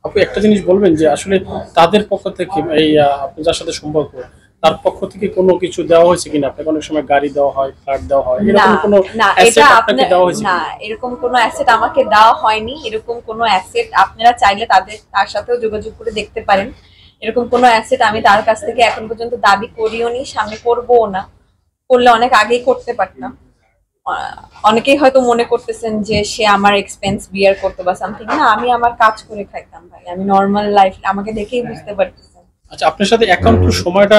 আপু একটা জিনিস বলবেন যে আসলে তাদের পক্ষ থেকে এই আপনি যার সাথে সম্পর্ক তার পক্ষ থেকে কোনো কিছু দেওয়া হয়েছে কিনা? আপনাকে অনেক সময় গাড়ি দেওয়া হয়, ফ্ল্যাট দেওয়া হয়, না এরকম কোনো না, এটা অ্যাসেট আপনাকে আপনার দেওয়া হয়েছে না, কিনা? এরকম কোনো অ্যাসেট আমাকে দেওয়া হয়নি। এরকম কোনো অ্যাসেট আপনারা চাইলে তার সাথেও যোগাযোগ করে দেখতে পারেন। এরকম কোনো অ্যাসেট আমি তার কাছ থেকে এখন পর্যন্ত দাবি করিও নি, সামনে করবোও না। করলে অনেক আগেই করতে পারতাম। অনেকেই হয়তো মনে করতেছেন যে সে আমার এক্সপেন্স বিয়ার করতো বা সামথিং। না, আমি আমার কাজ করে খাইতাম ভাই, আমি নর্মাল লাইফ, আমাকে দেখেই বুঝতে পারতেছেন। আচ্ছা, আপনার সাথে একান্ত সময়টা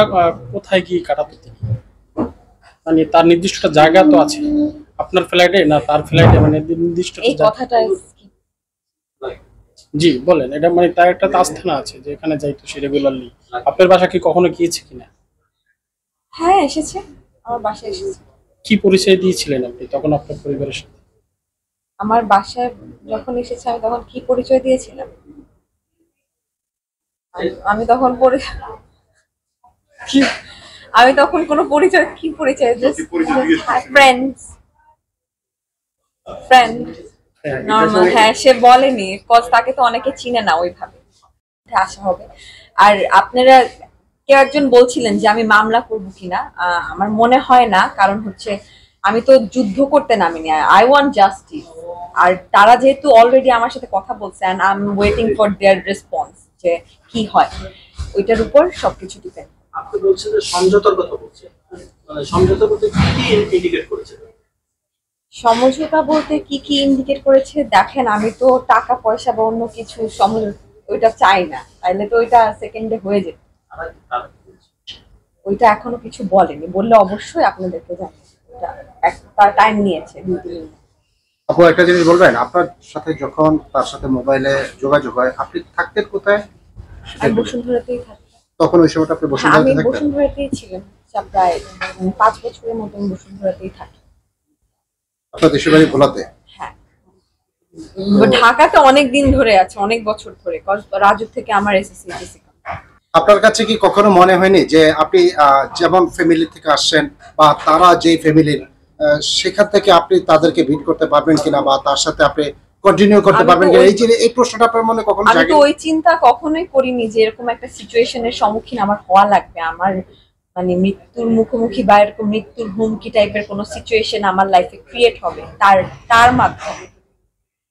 কোথায় গিয়ে কাটাতো তিনি? মানে তার নির্দিষ্ট একটা জায়গা তো আছে, আপনার ফ্ল্যাটে না তার ফ্ল্যাটে, মানে নির্দিষ্ট একটা এই কথাটা জি বলেন, এটা মানে তার একটা আস্থানা আছে যে এখানে যাইতো সে রেগুলারলি। আপনার বাসা কি কখনো গিয়েছে কিনা? হ্যাঁ, এসেছে, আমার বাসায় এসেছে। কি পরিচয় দিয়েছিলেন আপনি তখন আপনার পরিবারের সাথে? আমার বাসায় যখন এসেছে আমি তখন কি পরিচয় দিয়েছিলাম? আমি তখন কি আমি তখন কোনো পরিচয়, কি পরিচয়, জাস্ট ফ্রেন্ডস, ফ্রেন্ড, নর্মাল। হ্যাঁ, সে বলেনি, কজ তাকে তো অনেকে চিনে না ওইভাবে। আসা হবে। আর আপনারা কেউ একজন বলছিলেন যে আমি মামলা করব কিনা, আমার মনে হয় না। কারণ হচ্ছে আমি তো যুদ্ধ করতে নামিনি, আই ওয়ান্ট জাস্টিস। আর তারা যেহেতু অলরেডি আমার সাথে কথা বলছে, and I am waiting for their response, যে কি হয় ওইটার উপর সবকিছু ডিপেন্ড। আপনি বলছেন যে সমঝোতার কথা বলছেন, মানে সমঝোতা বলতে কি ইন্ডিকেট করেছে? সমঝোতা বলতে কি কি ইন্ডিকেট করেছে? দেখেন, আমি তো টাকা পয়সা বা অন্য কিছু ওইটা চাই না, তাইলে তো ওইটা সেকেন্ডে হয়ে যেত। ওইটা এখনো কিছু বলেনি, বললে অবশ্যই আপনাদেরকে জানাবো। তার টাইম নিয়েছে 2-3 দিন। আপু একটা জিনিস বলবেন, আপনার সাথে যখন তার সাথে মোবাইলে যোগাযোগ হয় আপনি থাকতেন কোথায়? আমি বসুন্ধরাতেই থাকি। তখন ওই সময়টা আপনি আমি বসুন্ধরাতে থাকতেন? বসুন্ধরাতেই ছিলাম, প্রায় 5 বছরের মতো আমি বসুন্ধরাতেই থাকি। আপনার দেশের বাড়ি ভোলাতে? হ্যাঁ, ঢাকাতে অনেক দিন ধরে আছে, অনেক বছর ধরে। রাজুক থেকে আমার এসএসসি। আপনার কাছে কি কখনো মনে হয়নি যে আপনি যেমন ফ্যামিলি থেকে আসছেন বা তারা যে ফ্যামিলির, সেখান থেকে আপনি তাদেরকে বিট করতে পারবেন কিনা বা তার সাথে আপনি কন্টিনিউ করতে পারবেন কিনা, এই প্রশ্নটা আপনার মনে কখনো আমি জাগে? তো ওই চিন্তা কখনোই করিনি যে এরকম একটা সিচুয়েশনের সম্মুখীন আমার হওয়া লাগবে। আমার মানে মৃত্যুর মুখোমুখি বা এরকম মৃত্যুর হুমকি টাইপের কোনো সিচুয়েশন আমার লাইফে ক্রিয়েট হবে তার মাধ্যমে।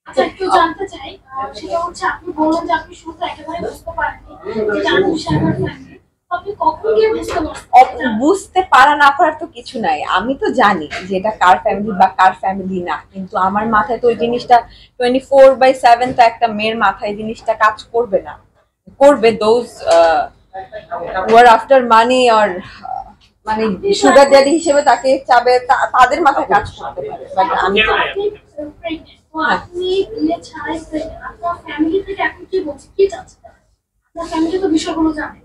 আচ্ছা, একটু জানতে চাই, সেটা হচ্ছে আপনি বললেন যে আপনি শুরুতে একেবারে বুঝতে পারেননি যে জানুর সাগর ফ্যামিলি, আপনি কখন গিয়ে বুঝতে পারছেন? বুঝতে পারা না পারার তো কিছু নাই, আমি তো জানি যে এটা কার ফ্যামিলি বা কার ফ্যামিলি না, কিন্তু আমার মাথায় তো ওই জিনিসটা 24/7 তো একটা মেয়ের মাথায় জিনিসটা কাজ করবে না। করবে those who R after money, আর মানে সুগার ড্যাডি হিসেবে তাকে চাবে, তাদের মাথায় কাজ করতে পারে। বাট আমি তো আপনি বিয়ে ছাড়াই আপনার ফ্যামিলি থেকে এখন কি বলছে, কি চাচ্ছে? আপনার ফ্যামিলি তো বিষয়গুলো জানে।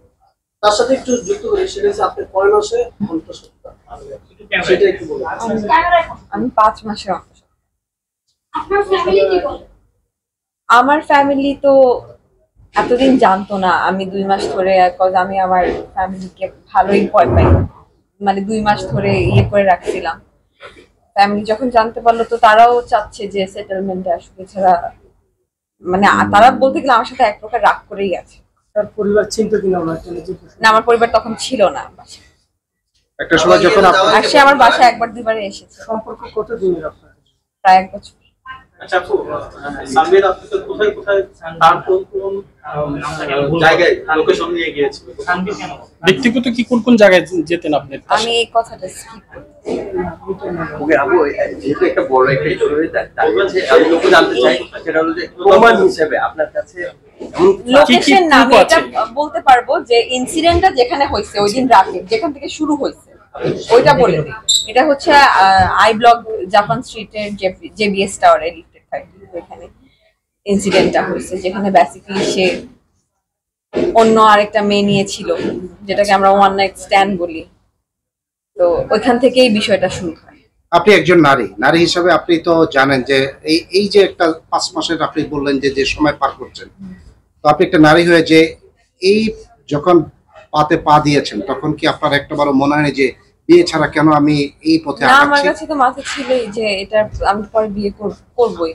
তার সাথে একটু যুক্ত করে সেটা হচ্ছে আপনি কয় মাসে অন্তঃসত্ত্বা, সেটা একটু বলুন। আমি 5 মাসের অন্তঃসত্ত্বা। আপনার ফ্যামিলি কি বলে? আমার ফ্যামিলি তো এতদিন জানতো না আমি 2 মাস ধরে, আমি আমার ফ্যামিলিকে ভালোই ভয় পাই, মানে 2 মাস ধরে ইয়ে করে রাখছিলাম। ফ্যামিলি যখন জানতে পারলো তো তারাও চাচ্ছে যে সেটেলমেন্টে আসবে, ছাড়া মানে তারা বলতে গেলে আমার সাথে এক প্রকার রাগ করেই আছে। তার পরিবার চিন্তা কিনা না, আমার পরিবার তখন ছিল না বাসায়। একটা সময় যখন আর সে আমার বাসায় 1-2 বার এসেছে। সম্পর্ক কতদিনের আপনার? প্রায় 1 বছর। আচ্ছা আপু, সামির আপনাকে কোথায় কোথায় তার কোন কোন জায়গায় লোকেশন নিয়ে গিয়েছিল? ব্যক্তিগত কি কোন কোন জায়গায় যেতেন আপনি? আমি এই কথাটা স্কিপ করি। ওকে আপু, যেহেতু একটা বড় একটা ইস্যু তার কাছে আমি লোক জানতে চাই, সেটা হলো যে প্রমাণ হিসেবে আপনার কাছে লোকেশন না, আমি এটা বলতে পারবো যে ইনসিডেন্টটা যেখানে হয়েছে ওই দিন রাতে, যেখান থেকে শুরু হয়েছে ওইটা বলে দিই। এটা হচ্ছে আই ব্লক জাপান স্ট্রিটের জেবিএস টাওয়ারে লিফটেড 30 ওইখানে ইনসিডেন্টটা হয়েছে, যেখানে বেসিক্যালি সে অন্য আরেকটা মেয়ে নিয়েছিল, যেটাকে আমরা ওয়ান নাইট স্ট্যান্ড বলি। তো ওইখান থেকেই বিষয়টা শুরু হয়। আপনি একজন নারী হিসেবে আপনি তো জানেন যে এই যে একটা 5 মাসের আপনি বললেন যে সময় পার করছেন, তো আপনি একটা নারী হয়ে যে এই যখন পাতে পা দিয়েছেন তখন কি আপনার একটাবারও মনে হয় যে বিয়ে ছাড়া কেন আমি এই পথে না, আমার আগাচ্ছি? কাছে তো মাথা ছিলই যে এটা আমি পরে বিয়ে করবোই।